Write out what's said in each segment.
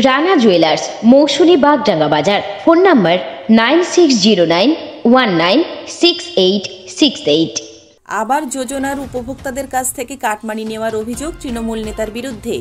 Rana jewellers, মৌসুমী বাগডাঙ্গা বাজার। Phone number 9609196868। আবার যোজনার উপভোক্তাদের কাছ থেকে কাটমানি নেওয়ার অভিযোগ তৃণমূল নেতার বিরুদ্ধে।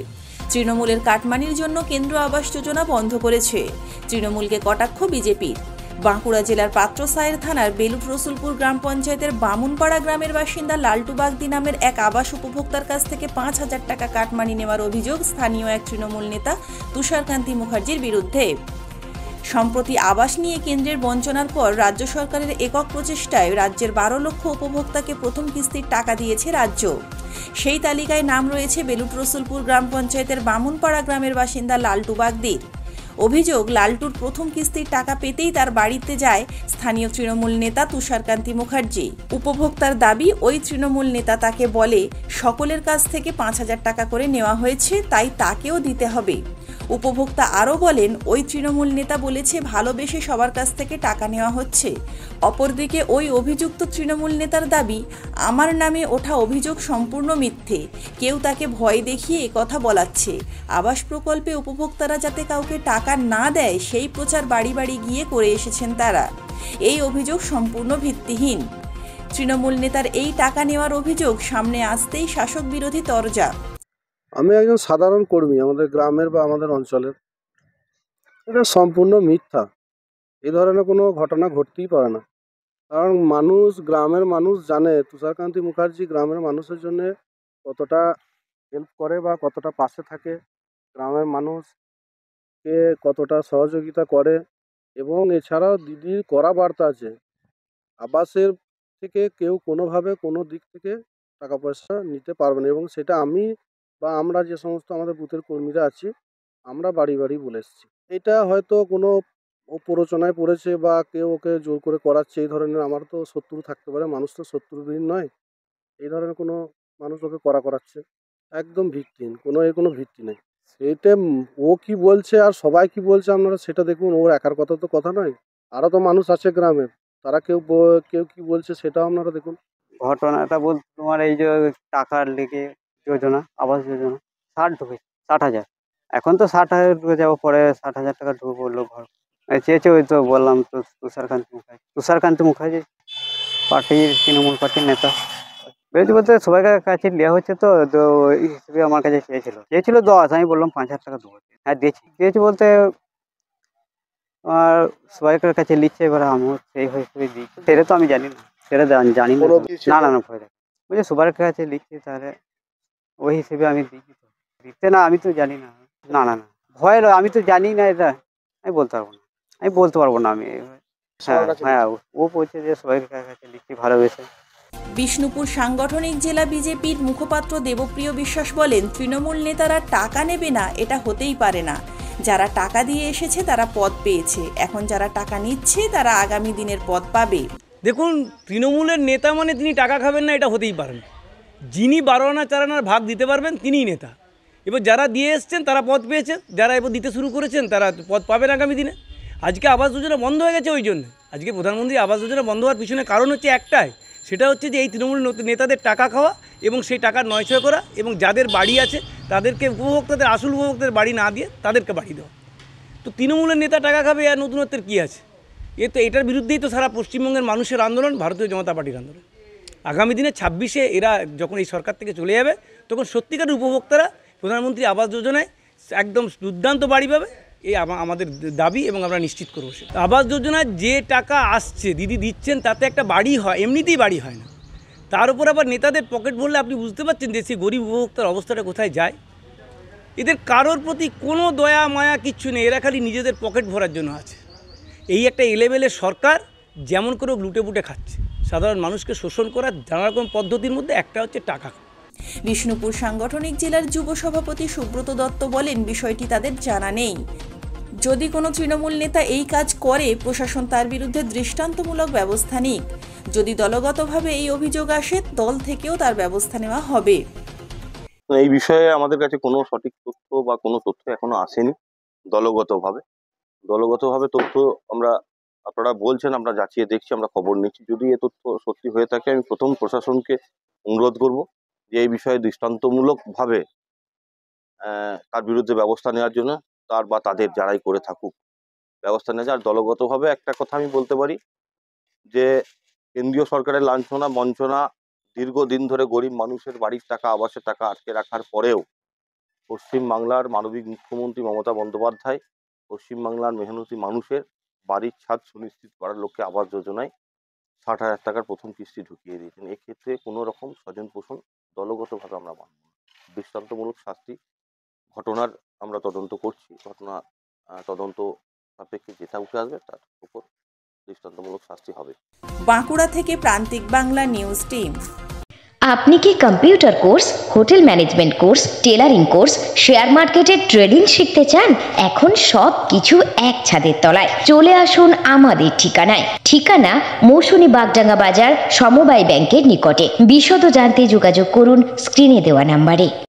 তৃণমূলের কাটমানির জন্য কেন্দ্র আবাস যোজনা বন্ধ করেছে। তৃণমূলকে কটাক্ষ বিজেপির। বাঁকুড়া জেলার পাত্রসায়ের থানার বেলুট রসুলপুর গ্রাম পঞ্চায়েতের বামুনপাড়া গ্রামের বাসিন্দা লালটু বাগদি নামের এক আবাস উপভোক্তার কাছ থেকে 5,000 টাকা কাটমানি নেওয়ার অভিযোগ স্থানীয় এক তৃণমূল নেতা তুষারকান্তি মুখার্জির বিরুদ্ধে। সম্প্রতি আবাস নিয়ে কেন্দ্রের বঞ্চনার পর রাজ্য সরকারের একক প্রচেষ্টায় রাজ্যের 12 লক্ষ উপভোক্তাকে প্রথম কিস্তির টাকা দিয়েছে রাজ্য। সেই তালিকায় নাম রয়েছে বেলুট রসুলপুর গ্রাম পঞ্চায়েতের বামুনপাড়া গ্রামের বাসিন্দা লালটু বাগদির। অভিযোগ, লালটুর প্রথম কিস্তির টাকা পেতেই তার বাড়িতে যায় স্থানীয় তৃণমূল নেতা তুষারকান্তি মুখার্জি। উপভোক্তার দাবি, ওই তৃণমূল নেতা তাকে বলে সকলের কাছ থেকে 5,000 টাকা করে নেওয়া হয়েছে, তাই তাকেও দিতে হবে। উপভোক্তা আরও বলেন, ওই তৃণমূল নেতা বলেছে ভালোবেসে সবার কাছ থেকে টাকা নেওয়া হচ্ছে। অপরদিকে ওই অভিযুক্ত তৃণমূল নেতার দাবি, আমার নামে ওঠা অভিযোগ সম্পূর্ণ মিথ্যে, কেউ তাকে ভয় দেখিয়ে একথা বলাচ্ছে। আবাস প্রকল্পে উপভোক্তারা যাতে কাউকে টাকা না দেয় সেই প্রচার বাড়ি বাড়ি গিয়ে করে এসেছেন তারা। এই অভিযোগ সম্পূর্ণ ভিত্তিহীন। তৃণমূল নেতার এই টাকা নেওয়ার অভিযোগ সামনে আসতেই শাসক বিরোধী তরজা। আমি একজন সাধারণ কর্মী, আমাদের গ্রামের বা আমাদের অঞ্চলের। এটা সম্পূর্ণ মিথ্যা। এই ধরনের কোনো ঘটনা ঘটতেই পারে না। কারণ গ্রামের মানুষ জানে তুষারকান্তি মুখার্জি গ্রামের মানুষের জন্য কতটা হেল্প করে বা কতটা পাশে থাকে, গ্রামের মানুষকে কতটা সহযোগিতা করে। এবং এছাড়াও দিদির করা বার্তা আছে, আবাসের থেকে কেউ কোনোভাবে কোনো দিক থেকে টাকা পয়সা নিতে পারবে না। এবং সেটা আমি বা আমরা যে সমস্ত আমাদের বুথের কর্মীরা আছি, আমরা বাড়ি বাড়ি বলে এসেছি। এটা হয়তো কোনো প্ররোচনায় পড়েছে বা কেউ ওকে জোর করে করাচ্ছে, এই ধরনের। আমার তো শত্রু থাকতে পারে, মানুষ তো শত্রুবিহীন নয়। এই ধরনের কোনো মানুষ ওকে করাচ্ছে, একদম ভিত্তিহীন, কোনো ভিত্তি নেই। সেইটা ও কি বলছে আর সবাই কি বলছে আপনারা সেটা দেখুন। ওর একার কথা তো কথা নয়, আরও তো মানুষ আছে গ্রামের, তারা কেউ কি বলছে সেটাও আপনারা দেখুন। ঘটনাটা বলতে তোমার এই যে টাকার লেগে যোজনা, আবাস যোজনা 60,000। এখন তো 60,000 ঢুকে যাবো, পরে 60,000 টাকা ঢুকে পড়লো ঘর চেয়েছে। ওই তো বললাম তো, তুষারকান্তি মুখার্জি পার্টির, তৃণমূল পার্টির নেতা। বেশি বলতে সবাইকার কাছে নেওয়া হচ্ছে, তো ওই হিসেবে আমার কাছে চেয়েছিল 10। আমি বললাম 5,000 টাকা দেবো। হ্যাঁ দিয়েছি বলতে আর সবাইকার কাছে নিচ্ছে, এবার আমিও সেই হিসেবে দিই। সেটা তো আমি জানি না, সেটা জানি না। না ভয় দেখে বলছে সবার কাছে লিখছি, তাহলে ওই হিসেবে আমি দিতে না। আমি তো জানি না। না ভয়, আমি তো জানি না, এটা আমি বলতে পারবো না। আমি হ্যাঁ ও বলছে যে সবাই কাছে লিখছি ভালোবেসে। বিষ্ণুপুর সাংগঠনিক জেলা বিজেপির মুখপাত্র দেবপ্রিয় বিশ্বাস বলেন, তৃণমূল নেতারা টাকা নেবে না এটা হতেই পারে না। যারা টাকা দিয়ে এসেছে তারা পদ পেয়েছে, এখন যারা টাকা নিচ্ছে তারা আগামী দিনের পদ পাবে। দেখুন, তৃণমূলের নেতা মানে তিনি টাকা খাবেন না এটা হতেই পারে না। যিনি 12 আনা 4 আনার ভাগ দিতে পারবেন তিনিই নেতা। এবার যারা দিয়ে এসছেন তারা পদ পেয়েছেন, যারা এবার দিতে শুরু করেছেন তারা পদ পাবেন আগামী দিনে। আজকে আবাস যোজনা বন্ধ হয়ে গেছে, ওই জন্য আজকে প্রধানমন্ত্রী আবাস যোজনা বন্ধ হওয়ার পিছনে কারণ হচ্ছে একটাই, সেটা হচ্ছে যে এই তৃণমূল নেতাদের টাকা খাওয়া এবং সেই টাকা নয়ছয় করা, এবং যাদের বাড়ি আছে তাদেরকে উপভোক্তাদের, আসল উপভোক্তাদের বাড়ি না দিয়ে তাদেরকে বাড়ি দেওয়া। তো তৃণমূলের নেতা টাকা খাবে, আর নতুনত্বের কী আছে? এটার বিরুদ্ধেই তো সারা পশ্চিমবঙ্গের মানুষের আন্দোলন, ভারতীয় জনতা পার্টির আন্দোলন। আগামী দিনে 26-এ এরা যখন এই সরকার থেকে চলে যাবে, তখন সত্যিকার উপভোক্তারা প্রধানমন্ত্রী আবাস যোজনায় একদম দুর্দান্ত বাড়ি পাবে, এই আমাদের দাবি, এবং আমরা নিশ্চিত করবো। আবাস যোজনায় যে টাকা আসছে, দিদি দিচ্ছেন, তাতে একটা বাড়ি হয়, এমনিতেই বাড়ি হয় না। তার উপর আবার নেতাদের পকেট ভরলে আপনি বুঝতে পারছেন যে সেই গরিব উপভোক্তার অবস্থাটা কোথায় যায়। এদের কারোর প্রতি কোনো দয়া মায়া কিচ্ছু নেই, এরা খালি নিজেদের পকেট ভরার জন্য আছে। এই একটা এলেবেলের সরকার যেমন করে লুটে পুটে খাচ্ছে, সাধারণ মানুষকে শোষণ করার নানা রকম পদ্ধতির মধ্যে একটা হচ্ছে টাকা। বিষ্ণুপুর সাংগঠনিক জেলার যুব সভাপতি সুব্রত দত্ত বলেন, বিষয়টি তাদের জানা নেই। যদি কোনো তৃণমূল নেতা এই কাজ করে, প্রশাসন তার বিরুদ্ধে দৃষ্টান্তমূলক ব্যবস্থা নিক। যদি দলগতভাবে এই অভিযোগ আসে, দল থেকেও তার ব্যবস্থা নেওয়া হবে। এই বিষয়ে আমাদের কাছে কোনো সঠিক তথ্য বা কোনো তথ্য এখনো আসেনি। দলগতভাবে তথ্য আপনারা বলছেন, আমরা যাচিয়ে দেখছি, আমরা খবর নিচ্ছি। যদি এ তথ্য সত্যি হয়ে থাকে, আমি প্রথম প্রশাসনকে অনুরোধ করব যে এই বিষয়ে দৃষ্টান্তমূলকভাবে তার বিরুদ্ধে ব্যবস্থা নেওয়ার জন্য। তার বা তাদের যারাই করে থাকুক ব্যবস্থা নেওয়া যায়। আর দলগতভাবে একটা কথা আমি বলতে পারি যে কেন্দ্রীয় সরকারের লাঞ্ছনা বঞ্চনা দীর্ঘদিন ধরে গরিব মানুষের বাড়ির টাকা আবাসের টাকা আটকে রাখার পরেও পশ্চিমবাংলার মানবিক মুখ্যমন্ত্রী মমতা বন্দ্যোপাধ্যায় পশ্চিমবাংলার মেহনতি মানুষের বাড়ির ছাদ সুনিশ্চিত করার লক্ষ্যে আবাস যোজনায় ৬০,০০০ টাকার প্রথম কিস্তি ঢুকিয়ে দিয়েছেন। এক্ষেত্রে কোনো রকম স্বজন পোষণ দলগতভাবে আমরা মানব না। দৃষ্টান্তমূলক শাস্তি ঘটনার আমরা তদন্ত করছি, ঘটনা তদন্ত সাপেক্ষে যেটা উঠে আসবে তার উপর দৃষ্টান্তমূলক শাস্তি হবে। বাঁকুড়া থেকে প্রান্তিক বাংলা নিউজ টিম। আপনি কি computer course, hotel management course, tailoring course, share মার্কেটের ট্রেডিং শিখতে চান? এখন সব কিছু এক ছাদের তলায়। চলে আসুন আমাদের ঠিকানায়। ঠিকানা মৌসুনী বাগডাঙ্গা বাজার, সমবায় ব্যাংকের নিকটে। বিশদ জানতে যোগাযোগ করুন স্ক্রিনে দেওয়া নাম্বারে।